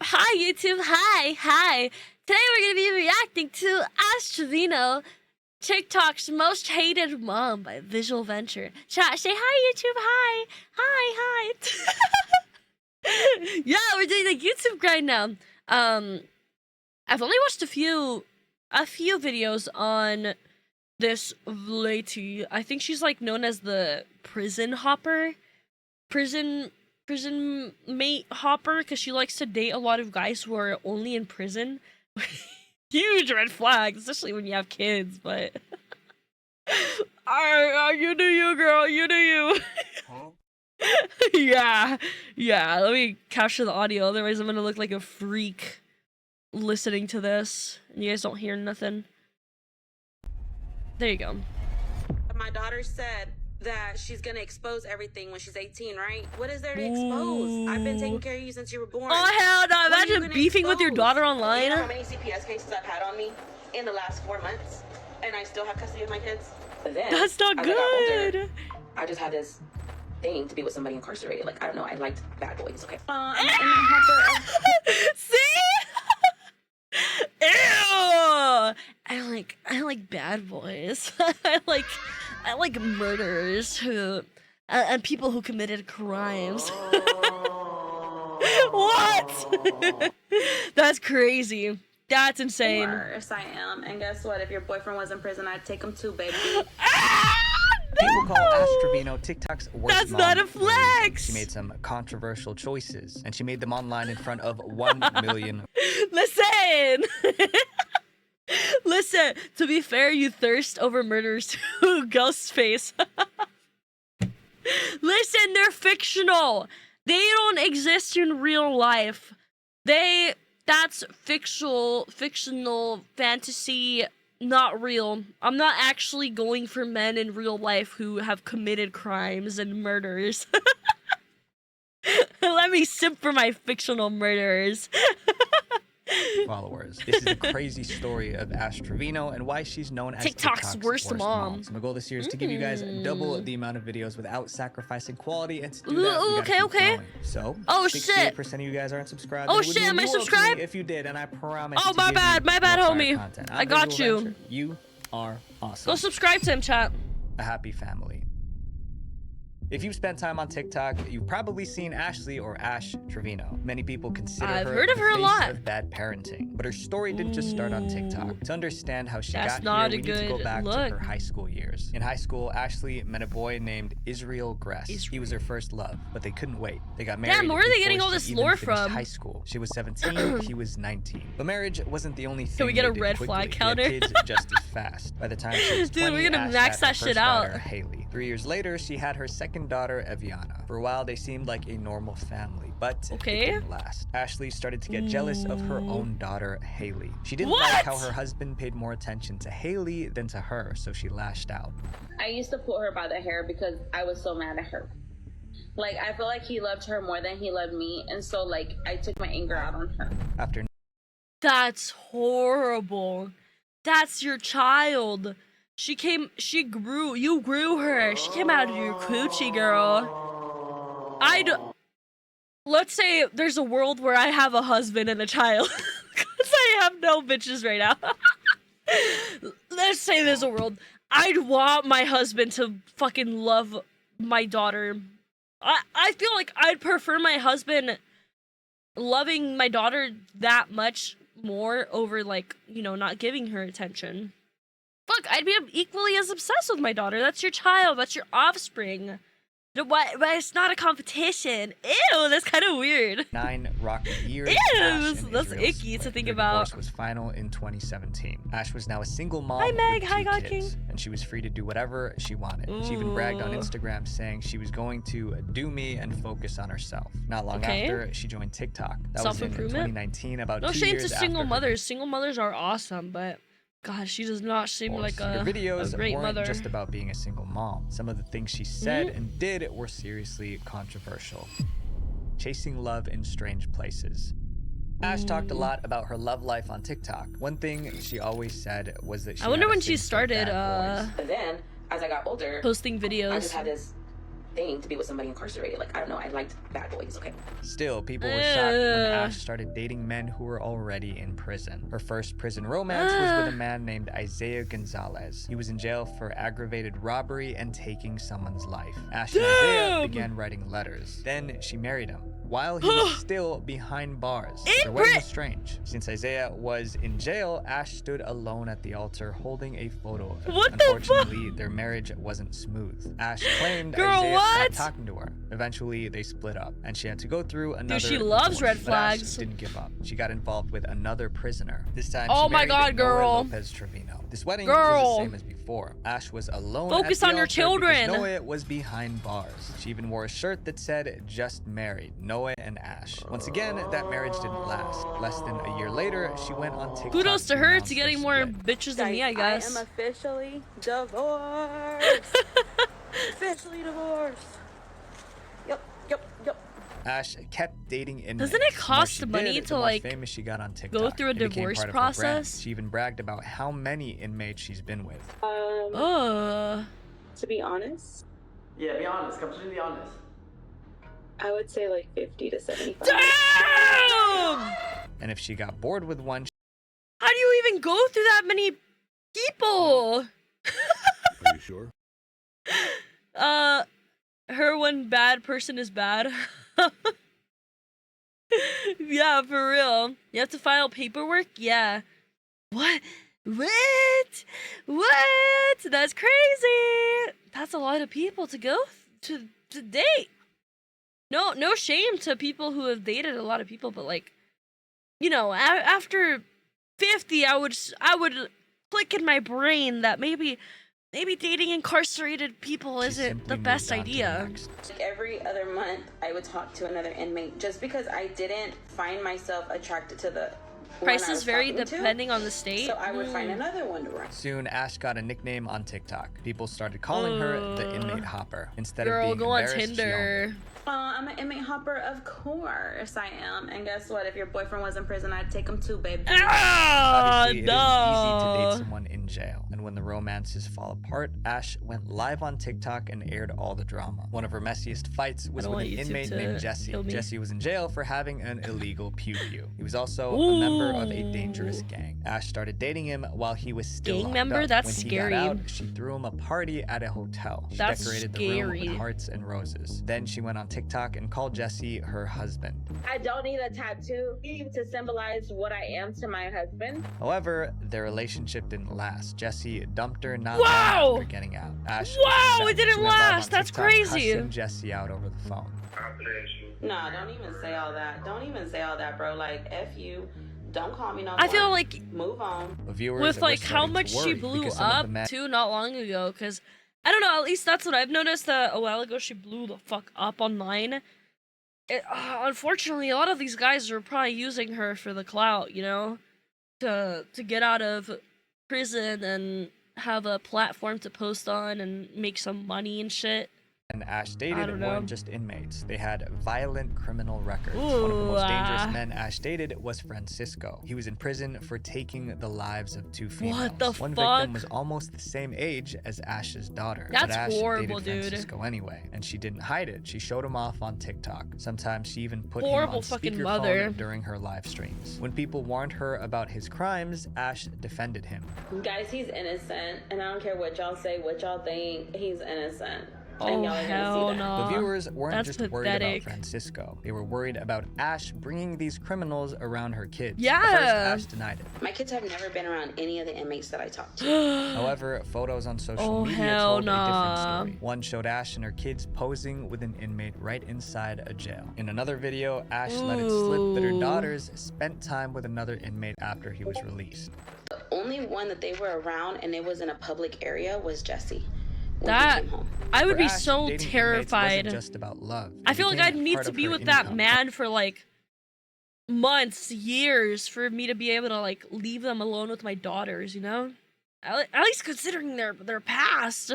Hi YouTube, hi. Today we're going to be reacting to Ash Trevino, TikTok's most hated mom by Visual Venture. Chat, say hi YouTube, hi. Yeah, we're doing the YouTube grind now. I've only watched a few videos on this lady. I think she's like known as the prison hopper. Prison mate hopper, because she likes to date a lot of guys who are only in prison. Huge red flag, especially when you have kids, but you do you, girl, you do you. Huh? yeah, let me capture the audio, otherwise I'm gonna look like a freak listening to this and you guys don't hear nothing. There you go. My daughter said that she's gonna expose everything when she's 18, right? What is there to expose? I've been taking care of you since you were born. Oh hell no! Imagine beefing with your daughter online. You know how many CPS cases I've had on me in the last 4 months, and I still have custody of my kids? But then, that's not good. Older, I just had this thing to be with somebody incarcerated. Like, I don't know, I liked bad boys. Okay. See? Ew! I like bad boys. I like murderers who and people who committed crimes. What? That's crazy. That's insane. Yes, I am. And guess what? If your boyfriend was in prison, I'd take him too, baby. People call Ash Trevino TikTok's worst That's mom. not a flex. She made some controversial choices, and she made them online in front of 1 million. Listen! Listen, to be fair, you thirst over murders too, Ghostface. Listen, they're fictional. They don't exist in real life. That's fictional fantasy, not real. I'm not actually going for men in real life who have committed crimes and murders. Let me simp for my fictional murderers. Followers. This is a crazy story of Ash Trevino and why she's known as TikTok's worst mom. So my goal this year is to give you guys double the amount of videos without sacrificing quality, and to do that, we gotta keep going. So, oh shit, 68% of you guys aren't subscribed. Oh shit, am I subscribed? If you did, and I promise. Oh my bad, homie. I got you. You are awesome. Go subscribe to him, chat. A happy family. If you've spent time on TikTok, you've probably seen Ashley or Ash Trevino. Many people consider her heard of her a lot. Of bad parenting, but her story didn't just start on TikTok. To understand how she got here, we need to go back to her high school years. In high school, Ashley met a boy named Israel Gress. He was her first love, but they couldn't wait. They got married. Damn, where are they getting all this lore from? High school. She was 17, he was 19. But marriage wasn't the only thing. Can we get a red flag counter? Kids just as fast. By the time she was 20, dude, we're gonna max that shit out. out. Haley. 3 years later, she had her second daughter, Eviana. For a while, they seemed like a normal family, but it didn't last. Ashley started to get jealous of her own daughter, Haley. She didn't like how her husband paid more attention to Haley than to her, so she lashed out. I used to pull her by the hair because I was so mad at her. Like, I feel like he loved her more than he loved me, and so, like, I took my anger out on her. That's horrible. That's your child. You grew her. She came out of your coochie, girl. Let's say there's a world where I have a husband and a child. Because I have no bitches right now. Let's say there's a world. I'd want my husband to fucking love my daughter. I feel like I'd prefer my husband loving my daughter that much more over, like, you know, not giving her attention. Fuck, I'd be equally as obsessed with my daughter. That's your child. That's your offspring. But it's not a competition. Ew, that's kind of weird. 9 rocky years. Ew, that's icky to think about. Divorce was final in 2017. Ash was now a single mom. Hi, Meg. With Hi, 2 God kids, King. and she was free to do whatever she wanted. She even bragged on Instagram saying she was going to do me and focus on herself. Not long after, she joined TikTok. That was in 2019, about 2 years after. No shame to single mothers. Single mothers are awesome, but God, she does not seem like a great videos weren't mother. just about being a single mom. Some of the things she said and did were seriously controversial. Chasing love in strange places. Ash talked a lot about her love life on TikTok. One thing she always said was that she I wonder when she started but then, as I got older, posting videos. I just had this thing to be with somebody incarcerated. Like, I don't know, I liked bad boys, okay? Still, people were shocked when Ash started dating men who were already in prison. Her first prison romance was with a man named Isaiah Gonzalez. He was in jail for aggravated robbery and taking someone's life. Ash and Isaiah began writing letters. Then she married him while he was still behind bars. Their wedding was strange. Since Isaiah was in jail, Ash stood alone at the altar holding a photo of him. Unfortunately, their marriage wasn't smooth. Ash claimed Isaiah stopped talking to her. Eventually, they split up, and she had to go through another Dude, she loves red flags. Ash didn't give up. She got involved with another prisoner. This time, oh she my married God, girl. Noe Lopez Trevino. This wedding was the same as before. Ash was alone. Focus on your children. Noe was behind bars. She even wore a shirt that said "Just Married, Noe and Ash." Once again, that marriage didn't last. Less than a year later, she went on TikTok. Kudos to her to getting more bitches than me, I guess. I am officially divorced. Officially divorced. Yep. Ash kept dating inmates. Doesn't it cost money to like famous she got on TikTok. go through a divorce process? She even bragged about how many inmates she's been with. To be honest. Yeah, be honest. Completely honest. I would say like 50 to 75. Damn! And if she got bored with one, how do you even go through that many people? Are you sure? Her one bad person is bad. Yeah, for real. You have to file paperwork? Yeah. What? That's crazy. That's a lot of people to go to date. No shame to people who have dated a lot of people, but like, you know, after 50, I would click in my brain that maybe dating incarcerated people isn't the best idea. Like every other month, I would talk to another inmate just because I didn't find myself attracted to the prices vary depending on the state. So I would find another one to run. Soon, Ash got a nickname on TikTok. People started calling her the inmate hopper. Instead of being go on embarrassed, Tinder. I'm an inmate hopper, of course I am. And guess what? If your boyfriend was in prison, I'd take him too, baby. Obviously, it is easy to date someone in jail. And when the romances fall apart, Ash went live on TikTok and aired all the drama. One of her messiest fights was with an inmate named Jesse. Jesse was in jail for having an illegal pew-pew. He was also a member of a dangerous gang. Ash started dating him while he was still gang member? up. That's when scary. He got out, she threw him a party at a hotel. She decorated the room with hearts and roses. Then she went on TikTok and called Jesse her husband. I don't need a tattoo to symbolize what I am to my husband. However, their relationship didn't last. Jesse dumped her not long after getting out. Ash it didn't last. That's crazy. Cussing Jesse out over the phone. Nah, don't even say all that. Don't even say all that, bro. Like, F you. Don't call me no more. I feel like move on. With like how much she blew up too not long ago, because I don't know, at least that's what I've noticed, that a while ago she blew the fuck up online. Unfortunately, a lot of these guys are probably using her for the clout, you know, to get out of prison and have a platform to post on and make some money and shit. And Ash dated weren't just inmates. They had violent criminal records. One of the most dangerous men Ash dated was Francisco. He was in prison for taking the lives of 2 females. What the One fuck? victim was almost the same age as Ash's daughter. That's but Ash horrible, dated dude. Francisco anyway, and she didn't hide it. She showed him off on TikTok. Sometimes she even put Horrible him on fucking mother. speakerphone during her live streams. When people warned her about his crimes, Ash defended him. Guys, he's innocent, and I don't care what y'all say, what y'all think, he's innocent. Oh, hell no. The viewers weren't That's just pathetic. worried about Francisco. They were worried about Ash bringing these criminals around her kids. Yeah. At first, Ash denied it. My kids have never been around any of the inmates that I talked to. However, photos on social media told a different story. One showed Ash and her kids posing with an inmate right inside a jail. In another video, Ash let it slip that her daughters spent time with another inmate after he was released. The only one that they were around and it was in a public area was Jesse. That I would For be Ash, so dating terrified. inmates wasn't just about love. I feel like I'd need to be with that man for like months, years, for me to be able to like leave them alone with my daughters, you know? At least considering their past.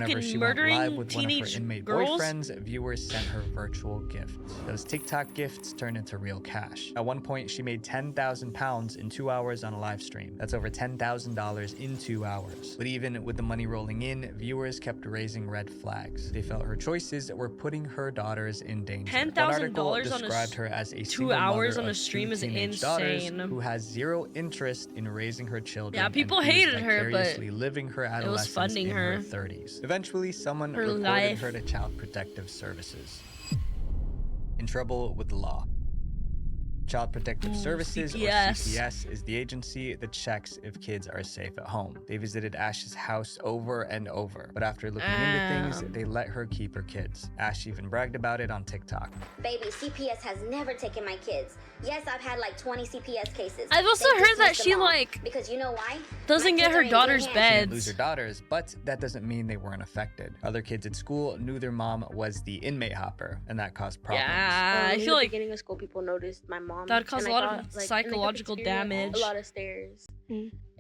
Whenever fucking she went live murdering with one of her teenage inmate girls. boyfriends, viewers sent her virtual gifts. Those TikTok gifts turned into real cash. At one point, she made 10,000 pounds in 2 hours on a live stream. That's over $10,000 in 2 hours. But even with the money rolling in, viewers kept raising red flags. They felt her choices were putting her daughters in danger. One article $10,000 on described her as a 2 single hours mother on a of stream two is teenage daughters insane. who has zero interest in raising her children. Yeah, people and who is hated her, but vicariously living her adolescence funding in her. her 30s. Eventually, someone Her reported life. her to Child Protective Services. In trouble with the law. Child Protective Services, or CPS, is the agency that checks if kids are safe at home. They visited Ash's house over and over, but after looking into things, they let her keep her kids. Ash even bragged about it on TikTok. Baby, CPS has never taken my kids. Yes, I've had like 20 CPS cases. I've also They heard that dismissed she them all. like because you know why? doesn't My get kids her are in good daughter's hands. She didn't lose her beds. daughters, but that doesn't mean they weren't affected. Other kids at school knew their mom was the inmate hopper, and that caused problems. Yeah, I in feel the like beginning of school, people noticed my mom. that would cause and a I lot of got, like, and I kept psychological experiencing damage. A lot of stares.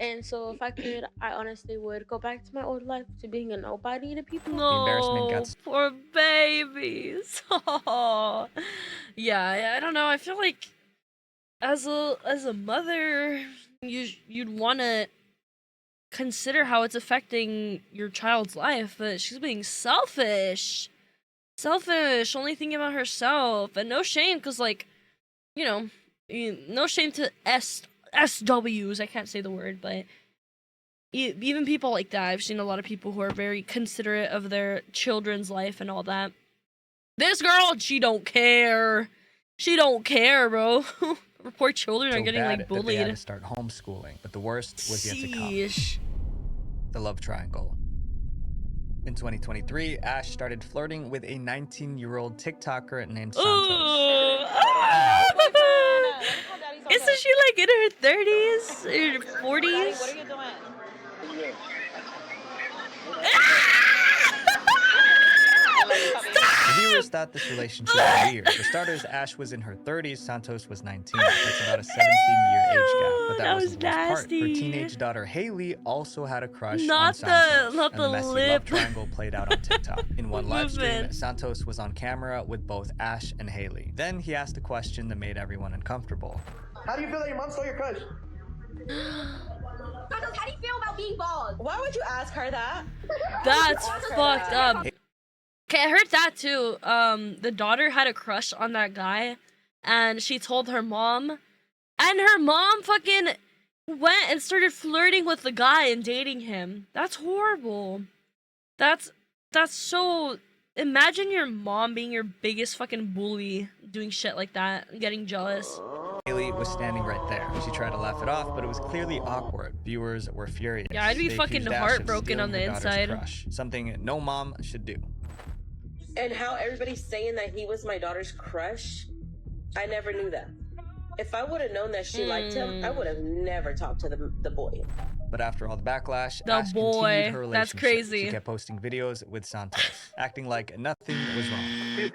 And so if I could, I honestly would go back to my old life, to being a nobody to people. embarrassment No, got poor babies. Oh. Yeah, I don't know. I feel like as a mother, you'd want to consider how it's affecting your child's life, but she's being selfish. Selfish, only thinking about herself, and no shame, cause like, you know, no shame to SWs. I can't say the word, but even people like that. I've seen a lot of people who are very considerate of their children's life and all that. This girl, she don't care. She don't care, bro. Her poor children are getting like That they had to bullied. start homeschooling, but the worst was yet to come. Sheesh. The love triangle. In 2023, Ash started flirting with a 19-year-old TikToker named Santos. Ooh. Isn't she like in her 30s or 40s? What are you doing? The viewers thought this relationship was weird. For starters, Ash was in her 30s, Santos was 19. That's about a 17-year age gap. But that wasn't the worst part. Her nasty. teenage daughter Haley also had a crush on Not Santos. the and the messy lip. love triangle played out on TikTok. In one live stream, Movement. Santos was on camera with both Ash and Haley. Then he asked a question that made everyone uncomfortable. How do you feel that your mom stole your crush? Santos, how do you feel about being bald? Why would you ask her that? That's fucked up. Okay, I heard that too. The daughter had a crush on that guy, and she told her mom, and her mom fucking went and started flirting with the guy and dating him. That's horrible. That's so. Imagine your mom being your biggest fucking bully, doing shit like that, and getting jealous. Haley was standing right there. She tried to laugh it off, but it was clearly awkward. Viewers were furious. Yeah, I'd be They fucking accused Ash of heartbroken on stealing the her daughter's inside. crush, something no mom should do. And how everybody's saying that he was my daughter's crush, I never knew that. If I would have known that she liked him, I would have never talked to the boy. But after all the backlash, The Ash boy. continued her That's relationship. crazy. She kept posting videos with Santos, acting like nothing was wrong.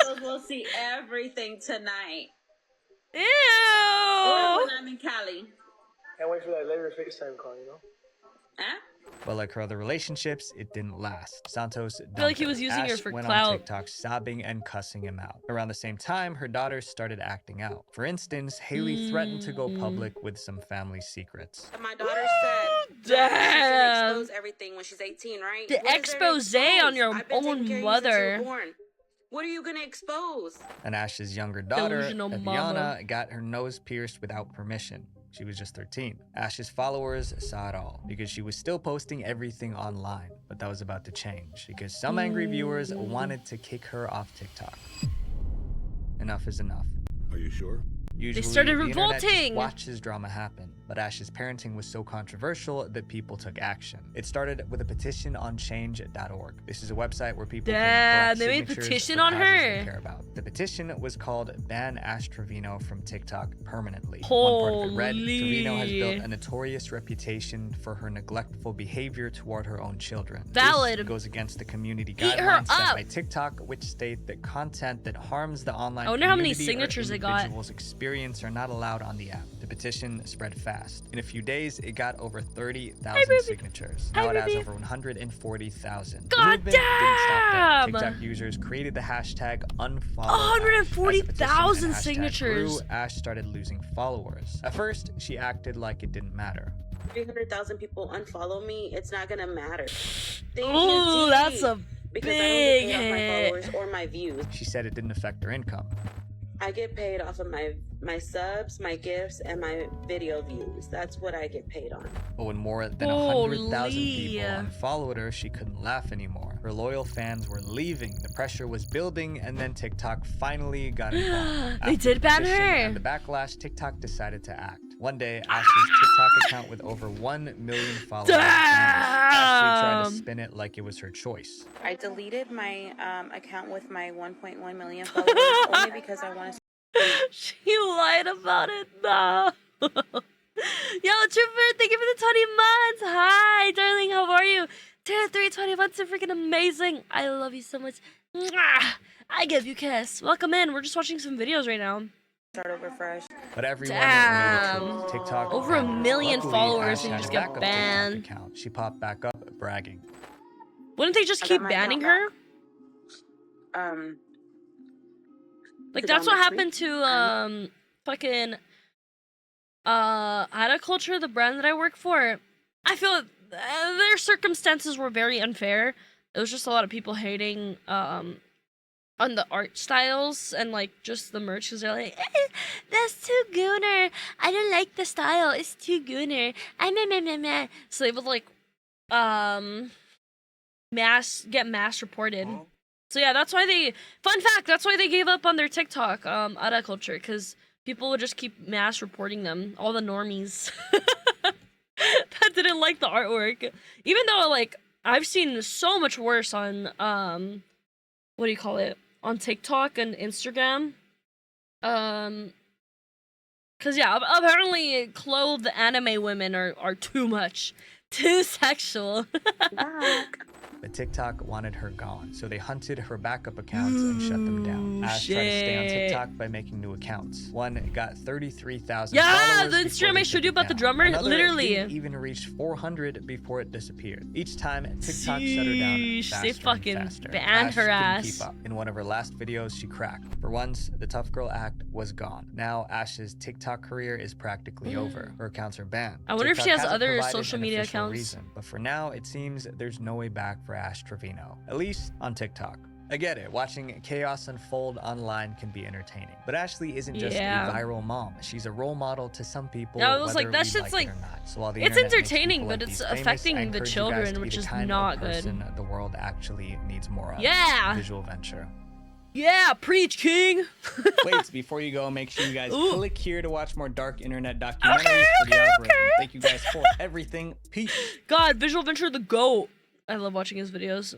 So we'll see everything tonight. Or Ew. when I'm in Cali. Can't wait for that later FaceTime call, you know? Huh? But like her other relationships, it didn't last. Santos dumped like he her. was using her Ash for went clout. on TikTok sobbing and cussing him out. Around the same time, her daughters started acting out. For instance, Haley threatened to go public with some family secrets. My daughter said she's Damn. gonna expose everything when she's 18, right? The What is there to expose on your I've been taking own care of you since you mother. were born. What are you gonna expose? And Ash's younger daughter, Delusional Eviana, mama. got her nose pierced without permission. She was just 13. Ash's followers saw it all because she was still posting everything online. But that was about to change because some angry viewers wanted to kick her off TikTok. Enough is enough. Are you sure? Usually, started the internet just revolting. watches drama happen, but Ash's parenting was so controversial that people took action. It started with a petition on change.org. This is a website where people Damn, can collect they made signatures petition for on causes they her. care about. The petition was called Ban Ash Trevino from TikTok Permanently. One part of it read, Trevino has built Holy. a notorious reputation for her neglectful behavior toward her own children. Valid. This goes against the community Eat her guidelines set up. by TikTok, which state that content that harms the online I wonder how many community or signatures they got. individual's experience are not allowed on the app. The petition spread fast. passed. In a few days, it got over 30,000 baby. signatures. Hi, Now it has baby. over 140,000. God Didn't stop there. damn! TikTok users created the hashtag unfollow 140,000 Ash. signatures. Grew, Ash started losing followers. At first, she acted like it didn't matter. 300,000 people unfollow me, it's not gonna matter. Thank Ooh, you, that's D, a because big I don't get paid off my hit. followers or my views. She said it didn't affect her income. I get paid off of my subs, my gifts, and my video views. That's what I get paid on. But when more than 100,000 Holy. people unfollowed her, she couldn't laugh anymore. Her loyal fans were leaving, the pressure was building, and then TikTok finally got involved. They After did ban petition her. and the backlash, TikTok decided to act. One day, Ashley's TikTok account with over 1 million followers vanished. Ashley tried to Damn. spin it like it was her choice. I deleted my account with my 1.1 million followers only because I want to. She lied about it. No. Yo, Trooper, thank you for the 20 months. Hi, darling. How are you? 2, 3, 20 months are freaking amazing. I love you so much. Mwah. I give you a kiss. Welcome in. We're just watching some videos right now. Start over fresh. But everyone Damn. knew the truth. TikTok Over a banned her. million Luckily, followers Ash and you had just a get backup banned. TikTok account. She popped back up, bragging. Wouldn't they just I keep got my banning account her? Like, Is it that's on what next week? happened to, fucking, Culture, the brand that I work for. I feel their circumstances were very unfair. It was just a lot of people hating, on the art styles and, like, just the merch, because they're like, that's too gooner. I don't like the style. It's too gooner. Meh. So they would, like, mass reported. So yeah, that's why fun fact, that's why they gave up on their TikTok, Ara Culture, because people would just keep mass reporting them, all the normies that didn't like the artwork. Even though, like, I've seen so much worse on, what do you call it? On TikTok and Instagram. Cause yeah, apparently clothed anime women are too much. Too sexual. But TikTok wanted her gone, so they hunted her backup accounts and shut them down. Ash tried to stay on shit. TikTok by making new accounts. One got 33,000 Yeah, followers the before Instagram they I showed took you it about the down. drummer, Another literally. didn't even reach 400 before it disappeared. Each time, TikTok shut her down Sheesh, faster they and fucking faster. banned Ash her couldn't ass. keep up. In one of her last videos, she cracked. For once, the tough girl act was gone. Now, Ash's TikTok career is practically over. Her accounts are banned. I wonder if she TikTok has hasn't other provided social an media official accounts. reason, but for now, it seems there's no way back for Ash Trevino. At least on TikTok. I get it, watching chaos unfold online can be entertaining. But Ashley isn't just Yeah. a viral mom. She's a role model to some people, Yeah, I was like, whether that we shit's like it like- or not. So while the it's internet makes entertaining, people but like it's these famous, affecting I the encourage you guys children, to be which the is kind not of good. person the world actually needs more of. Yeah. Visual venture. Yeah, preach, king. Wait, before you go, make sure you guys Ooh. click here to watch more dark internet documentaries Okay, for the okay, algorithm. okay. Thank you guys for everything. Peace. God, Visual Venture the GOAT. I love watching his videos.